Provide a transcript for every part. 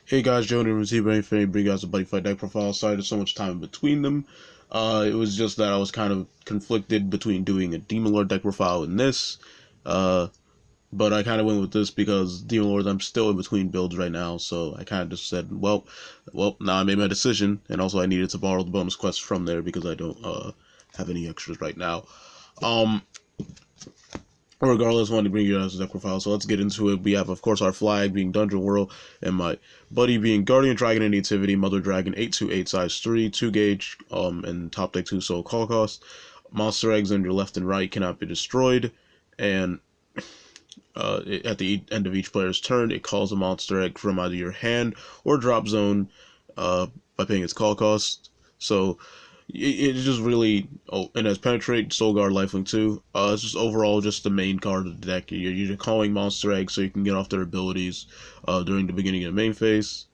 Hey guys, Joe from TBI bring you guys a Buddyfight deck profile. Sorry there's so much time in between them. It was just that I was kind of conflicted between doing a Demon Lord deck profile and this. Uh, but I kind of went with this because Demon Lord, I'm still in between builds right now, so I kind of just said, well, now I made my decision, and also I needed to borrow the bonus quest from there because I don't have any extras right now. Regardless, I wanted to bring you guys a deck profile, so let's get into it. We have, of course, our flag being Dungeon World, and my buddy being Guardian Dragon and Nativity, Mother Dragon, 8/8 size 3, 2 gauge, and top deck 2 soul call cost. Monster eggs on your left and right cannot be destroyed, and at the end of each player's turn, it calls a monster egg from either your hand or drop zone by paying its call cost. So it's just really, and has Penetrate, Soul Guard, Lifelink 2. It's just overall just the main card of the deck. You're calling monster eggs so you can get off their abilities during the beginning of the main phase,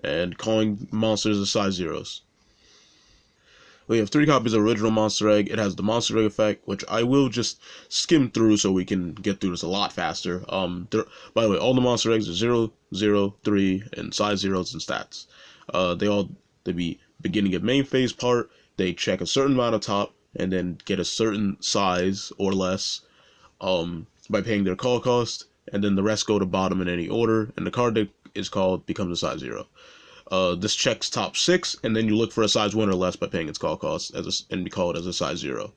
and calling monsters as size zeros. We have 3 copies of original Monster Egg. It has the Monster Egg effect, which I will just skim through so we can get through this a lot faster. By the way, all the Monster Eggs are 0, 0, 3, and size zeros and stats. They be beginning of main phase part. They check a certain amount of top and then get a certain size or less by paying their call cost, and then the rest go to bottom in any order, and the card that is called becomes a size 0. This checks top 6, and then you look for a size 1 or less by paying its call cost and we call it as a size 0.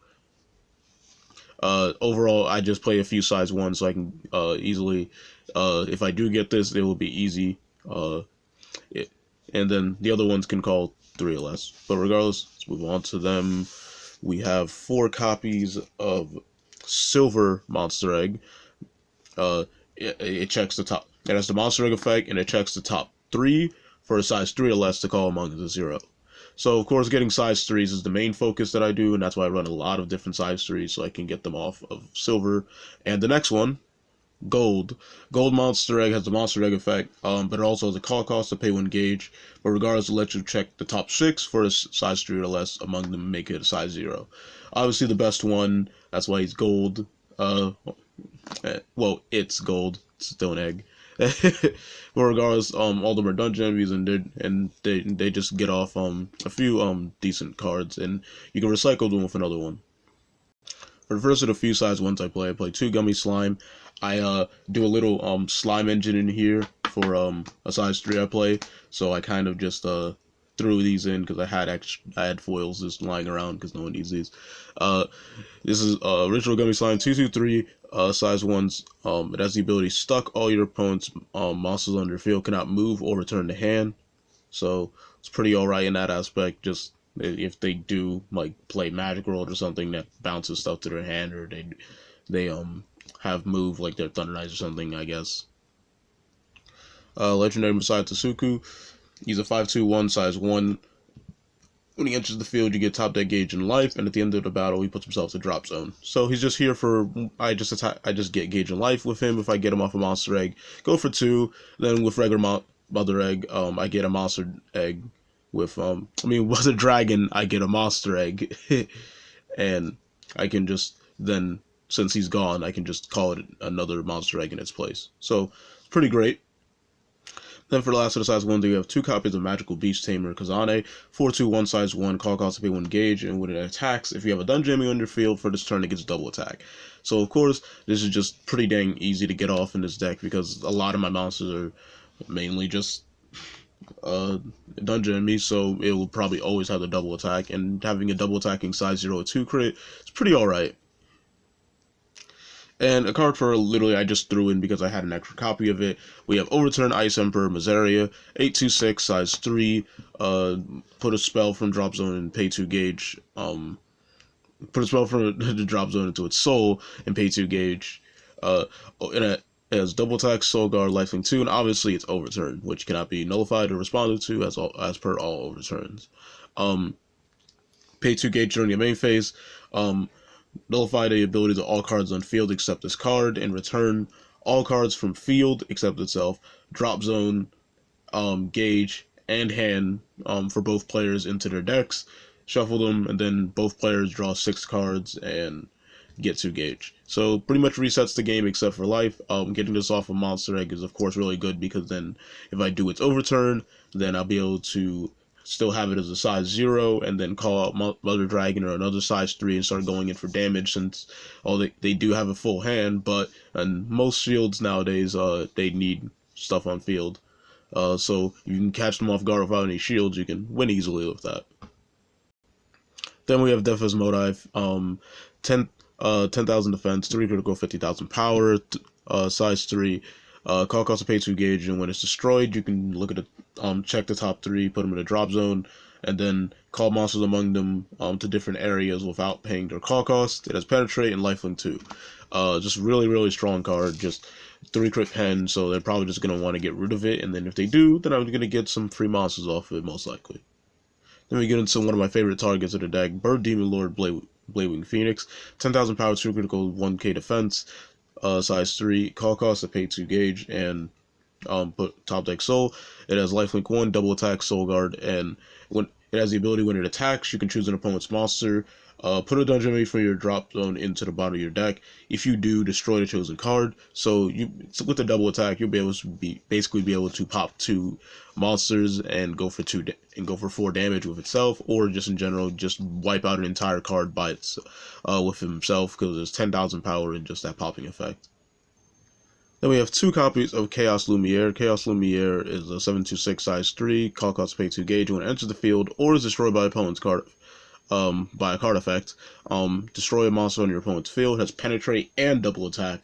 Overall, I just play a few size 1s so I can easily, if I do get this, it will be easy. And then the other ones can call 3 or less. But regardless, let's move on to them. We have 4 copies of Silver Monster Egg. It checks the top. It has the Monster Egg effect, and it checks the top 3 for a size 3 or less to call among the 0. So, of course, getting size 3s is the main focus that I do, and that's why I run a lot of different size 3s so I can get them off of Silver. And the next one, Gold. Gold Monster Egg has the Monster Egg effect, but it also has a call cost to pay 1 gauge. But regardless, it lets you check the top 6 for a size 3 or less among them and make it a size 0. Obviously, the best one, that's why he's Gold. Well, it's Gold. It's still an egg. But regardless, all of them are dungeon enemies, and they just get off a few decent cards, and you can recycle them with another one. For the first of the few size ones I play 2 Gummy Slime. I do a little slime engine in here for a size 3 I play, so I kind of just threw these in because I had foils just lying around because no one needs these. This is original Gummy Slime 2/3 size 1s. It has the ability stuck all your opponent's monsters on your field cannot move or return to hand, so it's pretty alright in that aspect. Just if they do like play Magic World or something that bounces stuff to their hand, or they have move like their Thunder Knights or something, I guess. Legendary Messiah Tsuku. He's a 5/2/1 size 1. When he enters the field, you get top deck gauge in life, and at the end of the battle, he puts himself to drop zone. So he's just here for, I just get gauge in life with him if I get him off a monster egg. Go for 2. Then with regular mother egg, I get a monster egg. With with a dragon, I get a monster egg, and I can just then, since he's gone, I can just call it another monster egg in its place. So it's pretty great. Then for the last of the size 1, we have 2 copies of Magical Beast Tamer Kazane, 4/2/1 size 1, call cost to pay 1 gauge, and when it attacks, if you have a dungeon enemy on your field for this turn, it gets double attack. So of course, this is just pretty dang easy to get off in this deck because a lot of my monsters are mainly just dungeon enemies, so it will probably always have the double attack, and having a double attacking size 0/2 crit is pretty alright. And a card for literally I just threw in because I had an extra copy of it. We have Overturn Ice Emperor Mazaria, 8/6 size 3. Put a spell from drop zone and pay 2 gauge. Put a spell from the drop zone into its soul and pay 2 gauge. And it has double attack, soul guard, lifelink 2, and obviously it's Overturn, which cannot be nullified or responded to as per all overturns. Pay 2 gauge during your main phase. Nullify the abilities of all cards on field except this card, and return all cards from field except itself, drop zone, gauge, and hand for both players into their decks. Shuffle them, and then both players draw 6 cards, and get 2 gauge. So pretty much resets the game except for life. Getting this off a monster egg is of course really good, because then if I do its overturn, then I'll be able to still have it as a size 0 and then call out Mother Dragon or another size 3 and start going in for damage, since they do have a full hand, but in most shields nowadays they need stuff on field. So you can catch them off guard without any shields, you can win easily with that. Then we have Defense Modive, 10,000 defense, 3 critical, 50,000 power, size 3. Call cost to pay 2 gauge, and when it's destroyed, you can look at it, check the top 3, put them in a drop zone, and then call monsters among them to different areas without paying their call cost. It has Penetrate and Lifelink 2. Just really strong card, just 3 crit pen, so they're probably just going to want to get rid of it, and then if they do, then I'm going to get some free monsters off of it, most likely. Then we get into one of my favorite targets of the deck, Bird Demon Lord Bladewing Phoenix, 10,000 power, 2 critical, 1k defense, size 3, call cost to pay 2 gauge, and put top deck soul. It has lifelink 1, double attack, soul guard, and when it has the ability when it attacks, you can choose an opponent's monster, put a dungeon enemy from your drop zone into the bottom of your deck. If you do, destroy the chosen card. So with the double attack, you'll be able to basically be able to pop 2 monsters and go for 4 damage with itself, or just in general just wipe out an entire card by its with himself, because there's 10,000 power in just that popping effect. Then we have 2 copies of Chaos Lumiere. Chaos Lumiere is a 726 size 3, call cost to pay 2 gauge. When it enters the field or is destroyed by opponent's card by a card effect, destroy a monster on your opponent's field. It has Penetrate and double attack.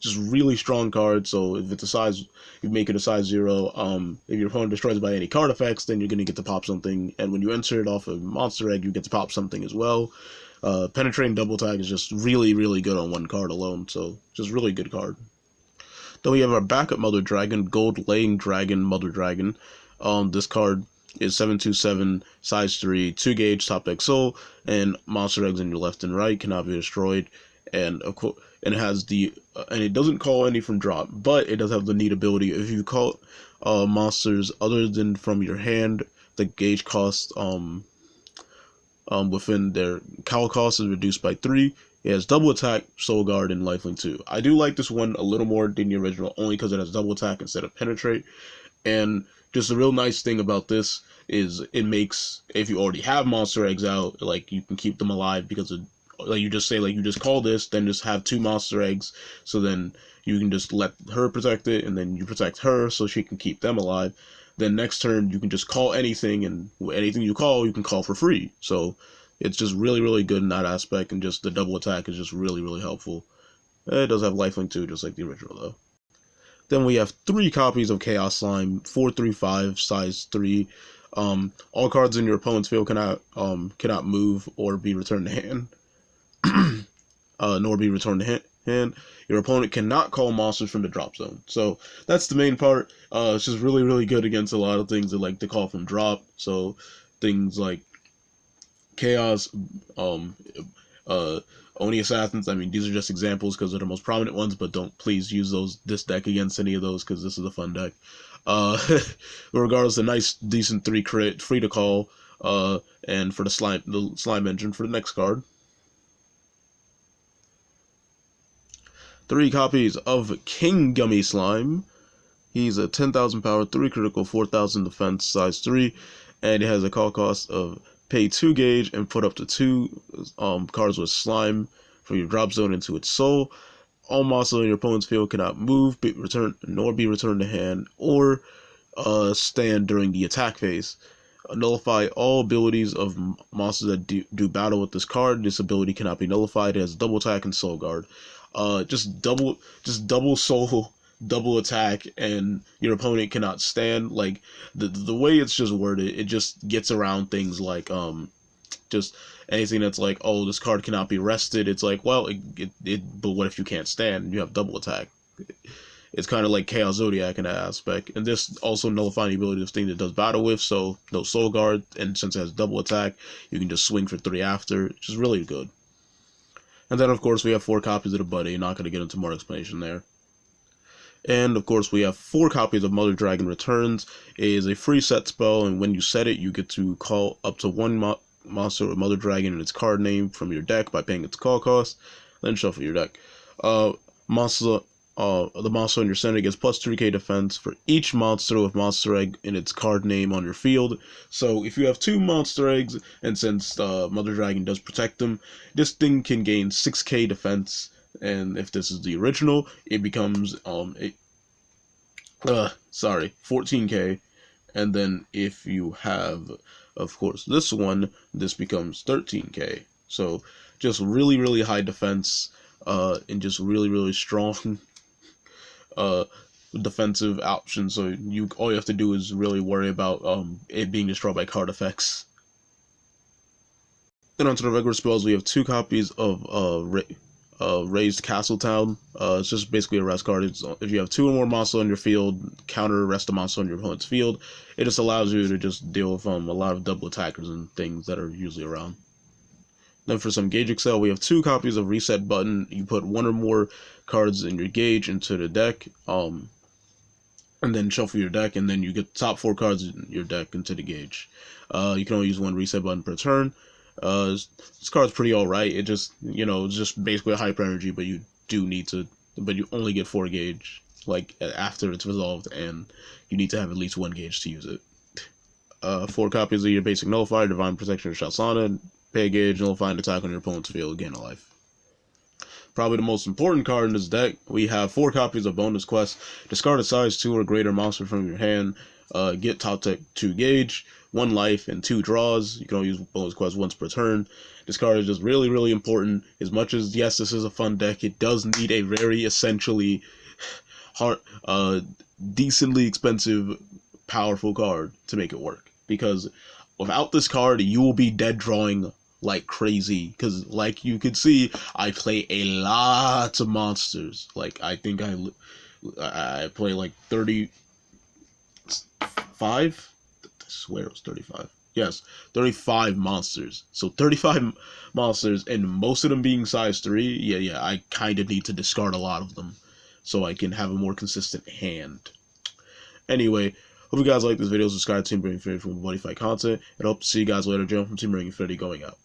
Just really strong card. So if it's a size, you make it a size 0. If your opponent destroys it by any card effects, then you're gonna get to pop something. And when you enter it off a monster egg, you get to pop something as well. Penetrate and double attack is just really good on one card alone. So just really good card. Then we have our backup Mother Dragon, Gold Laying Dragon Mother Dragon. This card is 727, size 3, 2 gauge, top deck soul, and monster eggs in your left and right cannot be destroyed. And of course, it has and it doesn't call any from drop, but it does have the neat ability, if you call monsters other than from your hand, the gauge cost within their call cost is reduced by 3. It has double attack, soul guard, and lifelink 2. I do like this one a little more than the original, only because it has double attack instead of penetrate. And just a real nice thing about this is it makes, if you already have monster eggs out, like, you can keep them alive, because of, like, you just say, like, you just call this, then just have 2 monster eggs, so then you can just let her protect it, and then you protect her so she can keep them alive. Then next turn you can just call anything, and anything you can call for free. So it's just really good in that aspect, and just the double attack is just really helpful. It does have lifelink too, just like the original though. Then we have 3 copies of Chaos Slime, 435, size 3. All cards in your opponent's field cannot move or be returned to hand, nor be returned to hand. Your opponent cannot call monsters from the drop zone. So that's the main part. It's just really good against a lot of things that like to call from drop. So things like Chaos, Oni Assassins. I mean, these are just examples because they're the most prominent ones, but don't please use this deck against any of those, because this is a fun deck. Regardless, a nice, decent 3 crit, free to call, and for the slime engine for the next card. 3 copies of King Gummy Slime. He's a 10,000 power, 3 critical, 4,000 defense, size 3, and it has a call cost of pay 2 gauge and put up to 2 cards with slime from your drop zone into its soul. All monsters in your opponent's field cannot move, nor be returned to hand, or stand during the attack phase. Nullify all abilities of monsters that do battle with this card. This ability cannot be nullified. It has double attack and soul guard. Just double soul, double attack, and your opponent cannot stand. Like the way it's just worded, it just gets around things like just anything that's like, oh, this card cannot be rested. It's like, well, but what if you can't stand? You have double attack. It's kind of like Chaos Zodiac in that aspect. And this also nullifying the ability of thing that does battle with, so no soul guard, and since it has double attack, you can just swing for 3 after, which is really good. And then, of course, we have 4 copies of the Buddy. Not going to get into more explanation there. And, of course, we have 4 copies of Mother Dragon Returns. It is a free set spell, and when you set it, you get to call up to 1 monster with Mother Dragon and its card name from your deck by paying its call cost. then shuffle your deck. Monster, the monster on your center gets plus 3k defense for each monster with monster egg in its card name on your field. So if you have 2 monster eggs, and since Mother Dragon does protect them, this thing can gain 6k defense. And if this is the original, it becomes 14k. And then if you have, of course, this one, this becomes 13k. So just really, really high defense, and just really, really strong defensive options. So all you have to do is really worry about it being destroyed by card effects. Then onto the regular spells, we have 2 copies of Raised Castle Town. It's just basically a rest card. If you have 2 or more monsters on your field, counter rest a monster on your opponent's field. It just allows you to just deal with a lot of double attackers and things that are usually around. Then for some Gauge Excel, we have 2 copies of Reset Button. You put 1 or more cards in your Gauge into the deck, and then shuffle your deck, and then you get the top 4 cards in your deck into the Gauge. You can only use 1 Reset Button per turn. This card's pretty alright. It just, it's just basically a hyper energy, but you only get 4 Gauge, like, after it's resolved, and you need to have at least 1 Gauge to use it. 4 copies of your basic Nullifier, Divine Protection, or Shalsana. Pay a Gauge, nullify an attack on your opponent's field, gain a life. Probably the most important card in this deck, we have 4 copies of Bonus Quest. Discard a size 2 or greater monster from your hand. Get top deck 2 Gauge, 1 life, and 2 draws. You can only use Bonus Quest once per turn. This card is just really, really important. As much as, yes, this is a fun deck, it does need a very essentially decently expensive, powerful card to make it work. Because without this card, you will be dead drawing like crazy, because like you could see, I play a lot of monsters. Like, I think I play like 35. I swear it was 35. Yes, 35 monsters. So 35 monsters, and most of them being size 3. Yeah, I kind of need to discard a lot of them so I can have a more consistent hand. Anyway, hope you guys like this video. Subscribe to TeamBurningInfinitey for more Buddyfight content, and hope to see you guys later. Jalen from TeamBurningInfinitey going out.